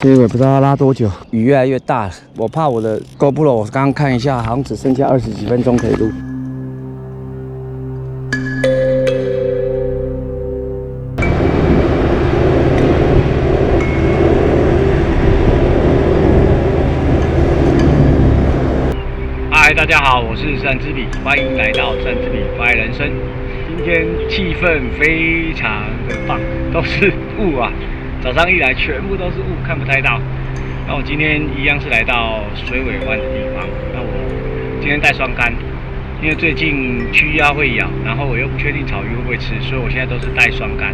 这个不知道要拉多久，雨越来越大了，我怕我的 GoPro， 我刚刚看一下，好像只剩下20几分钟可以录。嗨，大家好，我是善之笔，欢迎来到善之笔发爱人生。今天气氛非常的棒，都是雾啊。 早上一来，全部都是雾，看不太到。然后我今天一样是来到水尾湾的地方。那我今天带双竿，因为最近曲鸭会咬，然后我又不确定草鱼会不会吃，所以我现在都是带双竿。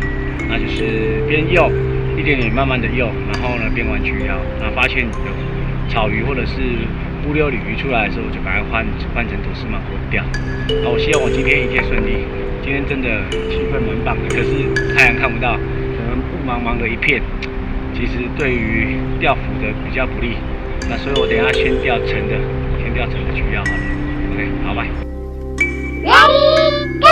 那就是边诱，一点点慢慢的诱，然后呢边玩曲鸭。那发现有草鱼或者是乌溜鲤鱼出来的时候，我就赶快换成土司芒果钓。那我希望我今天一切顺利。今天真的气氛蛮棒的，可是太阳看不到。 雾茫茫的一片，其实对于钓浮的比较不利。那所以我等一下先钓成的曲鸭好了。OK， 好吧。Ready go！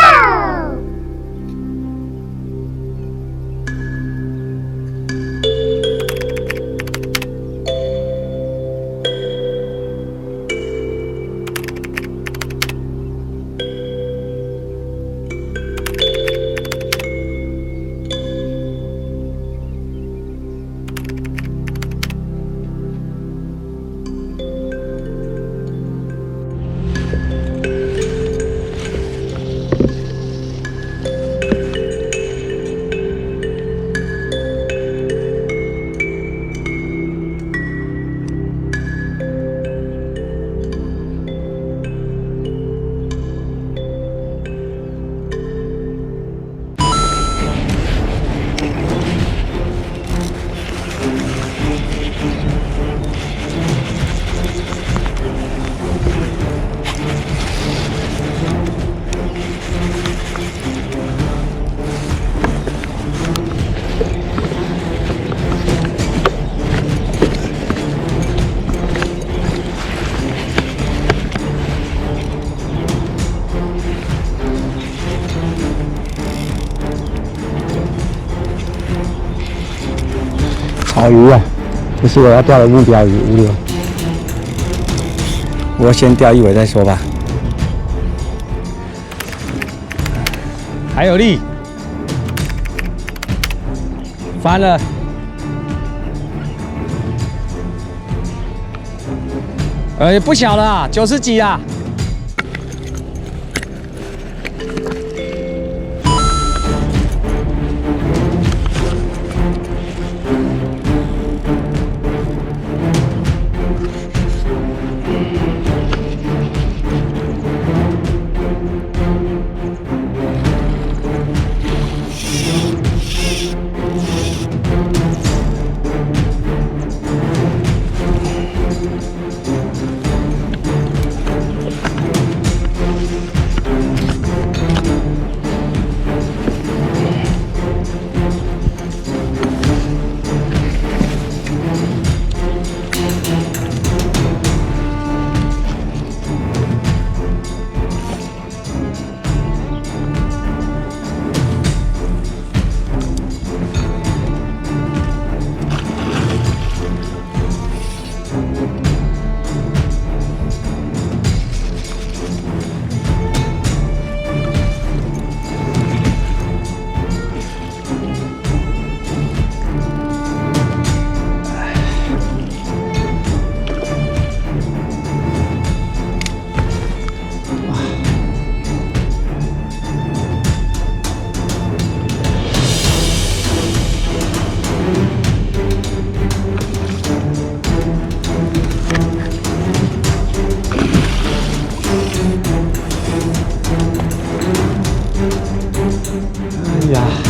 草鱼啊，这是我要钓的目标鱼乌溜。我先钓一尾再说吧。还有力，翻了。不小了啊，90几啊。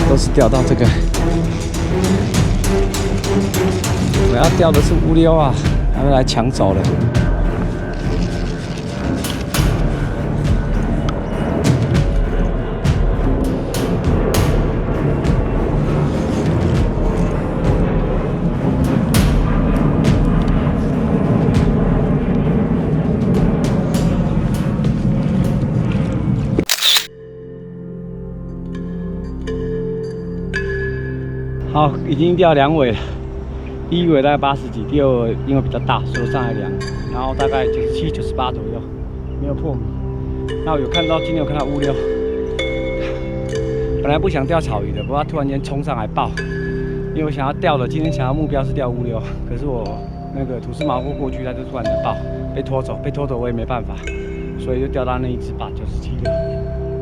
都是钓到这个，我要钓的是乌溜啊，他们来抢走了。好，已经钓2尾了。第一尾大概80几，第二尾因为比较大，所以上来量，然后大概97、98左右，没有破米。那我有看到今天有看到乌溜，本来不想钓草鱼的，不过它突然间冲上来爆，因为我想要钓的，今天想要目标是钓乌溜，可是我那个吐司毛过去，它就突然的爆，被拖走我也没办法，所以就钓到那一只8、97六。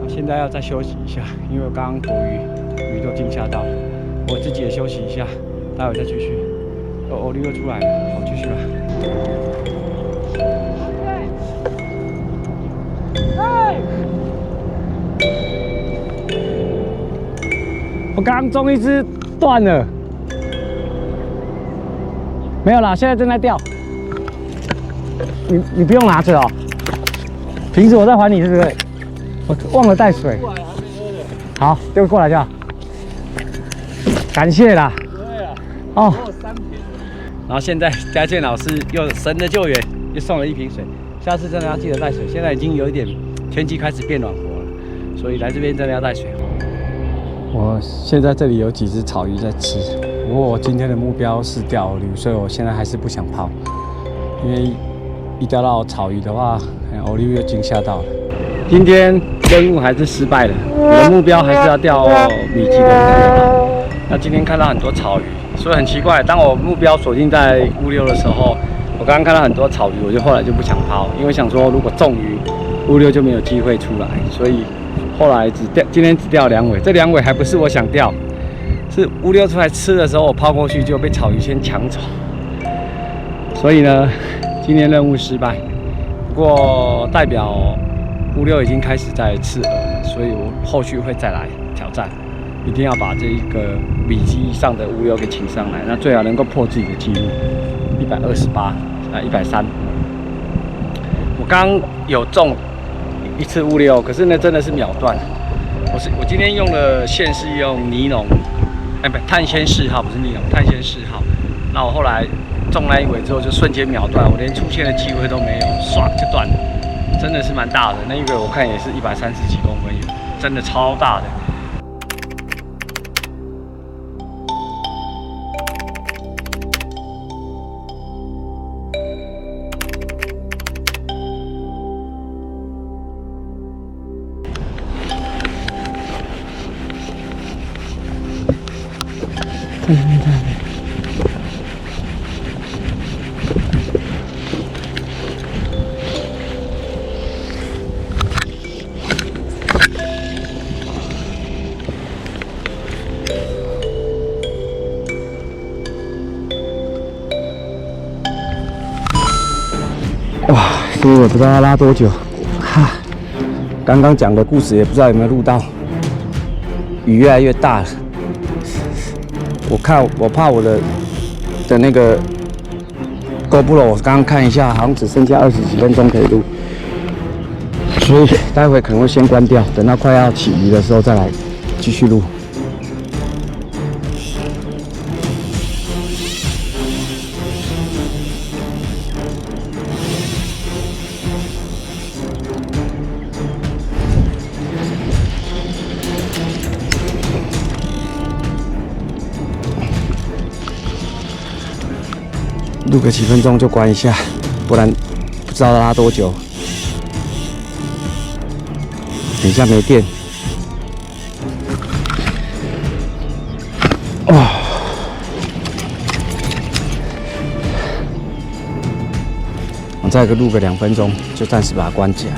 那现在要再休息一下，因为我刚刚躲鱼都惊吓到了，我自己也休息一下，待会再继续。欧利又出来了，好，继续吧。我刚刚中一只断了，没有啦，现在正在钓。你不用拿着哦，瓶子我再还你，对不对？我忘了带水。好，丢过来就好。感谢啦。哦。然后现在嘉健老师又神的救援，又送了1瓶水。下次真的要记得带水。现在已经有一点天气开始变暖和了，所以来这边真的要带水。我现在这里有几只草鱼在吃，不过我今天的目标是钓欧鲢，所以我现在还是不想抛，因为一钓到草鱼的话，欧鲢又惊吓到了。今天任务还是失败了，我的目标还是要钓米基的乌溜。那今天看到很多草鱼，所以很奇怪，当我目标锁定在乌溜的时候，我刚刚看到很多草鱼，我后来就不想抛，因为想说如果中鱼，乌溜就没有机会出来，所以后来今天只钓2尾，这2尾还不是我想钓，是乌溜出来吃的时候，我抛过去就被草鱼先抢走，所以呢，今天任务失败。不过代表乌溜已经开始在吃饵了，所以我后续会再来挑战，一定要把这一个米基以上的乌溜给请上来，那最好能够破自己的记录，128、130。我刚有中1次乌溜，可是呢真的是秒断。我今天用的线是用尼龙，碳纤4号，不是尼龙，碳纤4号。那我后来中那1尾之后就瞬间秒断，我连出现的机会都没有，唰就断了，真的是蛮大的。那1尾我看也是130几公分有，真的超大的。哇，所以我不知道要拉多久。哈，刚刚讲的故事也不知道有没有录到，雨越来越大了。我怕我的那个 GoPro， 我刚刚看一下，好像只剩下20几分钟可以录，所以待会可能会先关掉，等到快要起鱼的时候再来继续录。录个几分钟就关一下，不然不知道拉多久。等一下没电。哇！我再录个2分钟，就暂时把它关起来。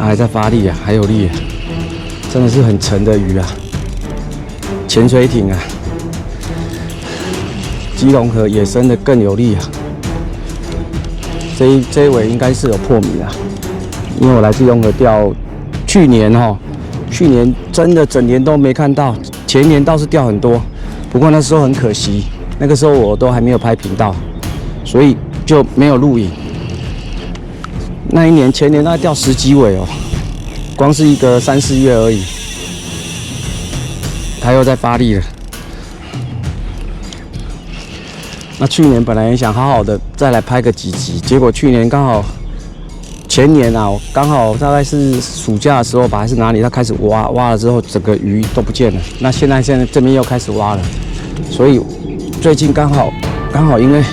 还在发力啊，还有力啊，真的是很沉的鱼啊，潜水艇啊，基隆河野生的更有力啊。这一尾应该是有破米啊，因为我来基隆河钓，去年真的整年都没看到，前年倒是钓很多，不过那时候很可惜，那个时候我都还没有拍频道，所以就没有录影。那一年前年大概钓10几尾哦，光是一个3、4月而已，它又在发力了。那去年本来也想好好的再来拍个几集，结果去年刚好前年啊，刚好大概是暑假的时候吧，还是哪里，他开始挖了之后，整个鱼都不见了。那现在这边又开始挖了，所以最近刚好因为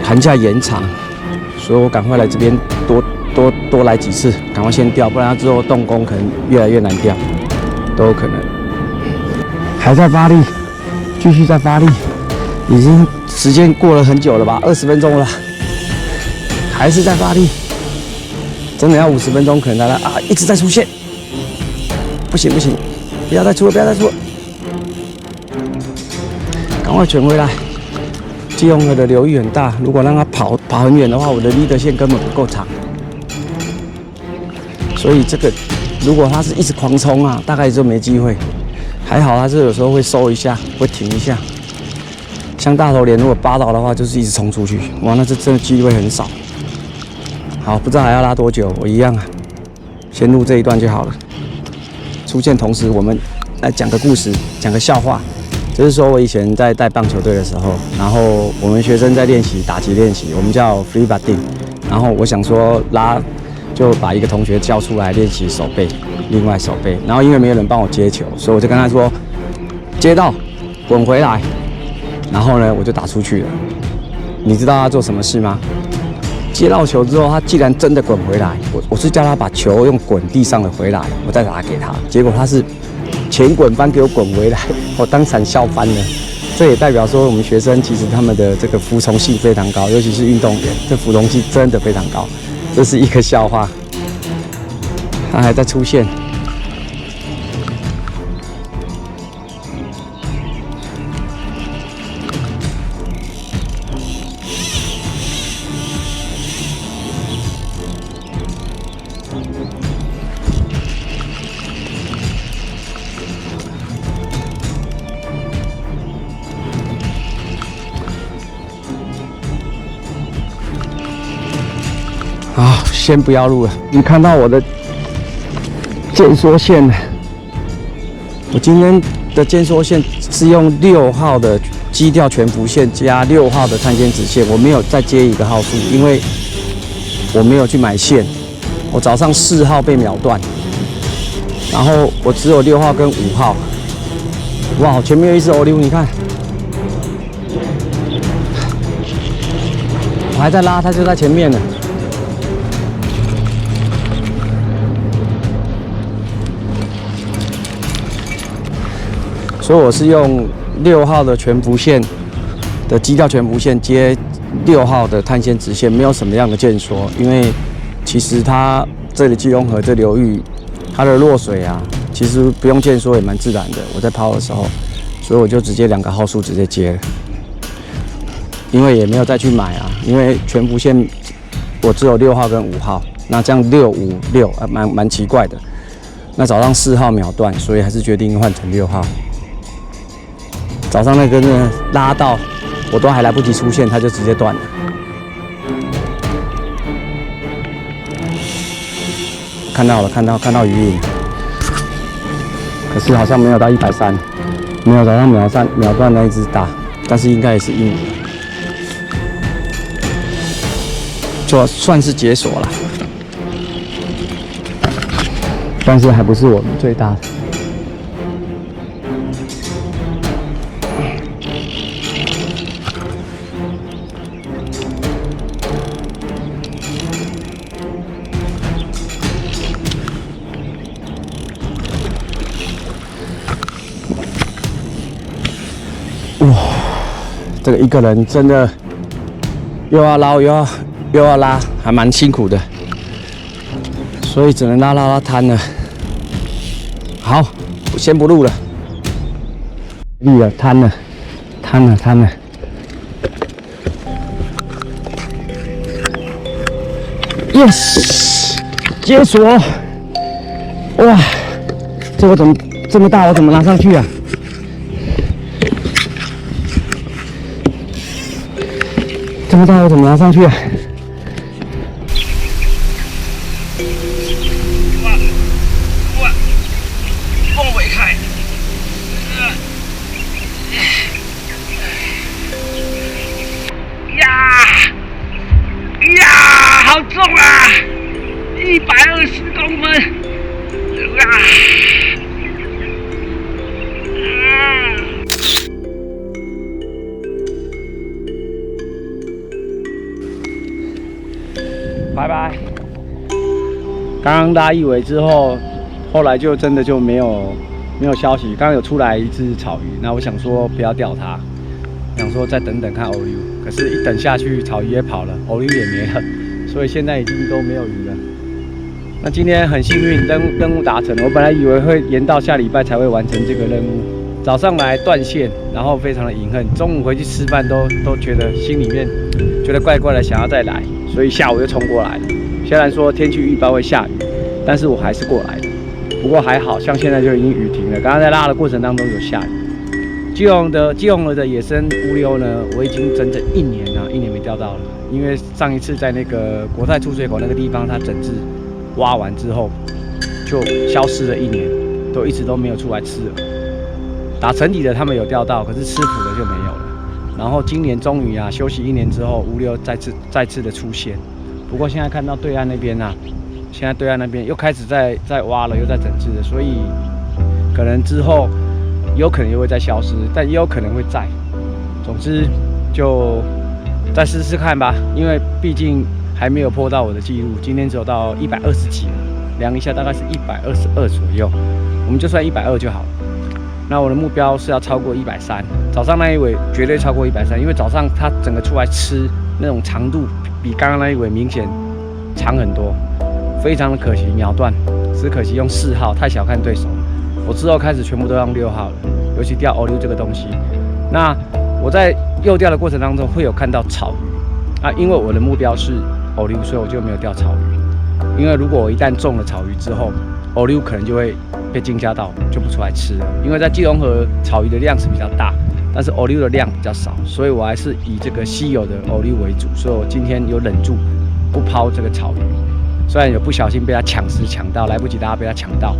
寒假延长，所以我赶快来这边多来几次，赶快先钓，不然之后动工可能越来越难钓，都有可能。还在发力，继续在发力，已经时间过了很久了吧，20分钟了，还是在发力。真的要50分钟可能才一直在出现，不行，不要再出了，赶快卷回来。基隆河的流域很大，如果让它跑很远的话，我的 leader 线根本不够长。所以这个如果它是一直狂冲啊，大概就没机会。还好它是有时候会收一下，会停一下。像大头鲢如果扒到的话，就是一直冲出去，哇，那这真的机会很少。好，不知道还要拉多久，我一样啊，先录这一段就好了。出现同时，我们来讲个故事，讲个笑话。就是说我以前在带棒球队的时候，然后我们学生在练习打击练习，我们叫 free batting。然后我想说就把一个同学叫出来练习手背，另外手背。然后因为没有人帮我接球，所以我就跟他说，接到滚回来。然后呢，我就打出去了。你知道他做什么事吗？接到球之后，他竟然真的滚回来。我是叫他把球用滚地上的回来，我再打给他。结果他是前滚翻给我滚回来，我当场笑翻了。这也代表说，我们学生其实他们的这个服从性非常高，尤其是运动员，这服从性真的非常高。这是一个笑话，他还在出现。好，先不要录了。你看到我的箭缩线了。我今天的箭缩线是用6号的基调全幅线加6号的碳纤直线，我没有再接一个号数，因为我没有去买线。我早上4号被秒断，然后我只有6号跟5号。哇，前面有一只欧溜，你看，我还在拉，它就在前面了。所以我是用6号的全幅线的基调全幅线接6号的碳纤直线，没有什么样的箭缩，因为其实它这里基隆河这流域，它的落水啊，其实不用箭缩也蛮自然的。我在抛的时候，所以我就直接2个号数直接接了，因为也没有再去买啊，因为全幅线我只有6号跟5号，那这样6、5、6蛮奇怪的。那早上4号秒断，所以还是决定换成6号。早上那根呢拉到，我都还来不及出现，它就直接断了。看到了，看到鱼影，可是好像没有到130，没有早上秒断那一只大，但是应该也是硬的，就算是解锁了，但是还不是我们最大的。哇，这个一个人真的又要捞又要拉，还蛮辛苦的，所以只能拉摊了。好，我先不录了，力了，摊了。Yes， 解锁！哇，这个怎么这么大？我怎么拿上去啊？这么大，我怎么拿上去啊？哇，放不开！拜拜。刚刚拉一尾之后，后来就真的就没有消息。刚刚有出来一只草鱼，那我想说不要钓它，想说再等等看欧溜。可是，一等下去，草鱼也跑了，欧溜也没了，所以现在已经都没有鱼了。那今天很幸运，任务达成了。我本来以为会延到下礼拜才会完成这个任务。早上来断线，然后非常的隐恨。中午回去吃饭都觉得心里面觉得怪怪的，想要再来，所以下午又冲过来了。虽然说天气预报会下雨，但是我还是过来的。不过还好像现在就已经雨停了。刚刚在拉的过程当中有下雨。基隆河的野生乌溜呢，我已经整整1年了，1年没钓到了。因为上一次在那个国泰出水口那个地方，它整治挖完之后就消失了1年，一直都没有出来吃了。打沉底的他们有钓到，可是吃腐的就没有了。然后今年终于休息1年之后，乌溜再次的出现。不过现在看到对岸那边现在对岸那边又开始在挖了，又在整治了，所以可能之后有可能又会再消失，但也有可能会在。总之就再试试看吧，因为毕竟还没有破到我的记录，今天只有到120几了，量一下大概是122左右，我们就算120就好了。那我的目标是要超过130，早上那一尾绝对超过130，因为早上它整个出来吃那种长度比刚刚那一尾明显长很多，非常的可惜秒断，只可惜用4号，太小看对手了。我之后开始全部都用6号了，尤其钓欧溜这个东西。那我在诱钓的过程当中会有看到草鱼，因为我的目标是欧溜，所以我就没有钓草鱼。因为如果我一旦中了草鱼之后，欧溜可能就会被惊吓到，就不出来吃了。因为在基隆河草鱼的量是比较大，但是欧溜的量比较少，所以我还是以这个稀有的欧溜为主。所以我今天有忍住不抛这个草鱼，虽然有不小心被它抢食抢到，来不及大家被它抢到，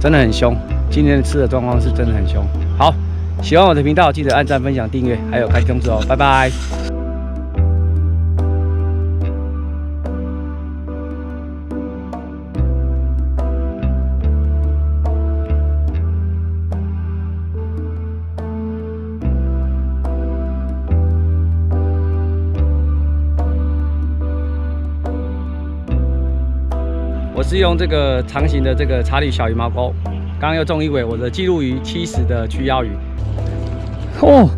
真的很凶。今天吃的状况是真的很凶。好，喜欢我的频道记得按赞、分享、订阅，还有开通知哦，拜拜。我是用这个长形的这个查理小羽毛钩，刚刚又中一尾我的记录鱼70的曲腰鱼。哦，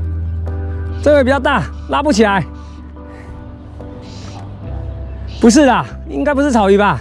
这尾比较大，拉不起来。不是啦，应该不是草鱼吧？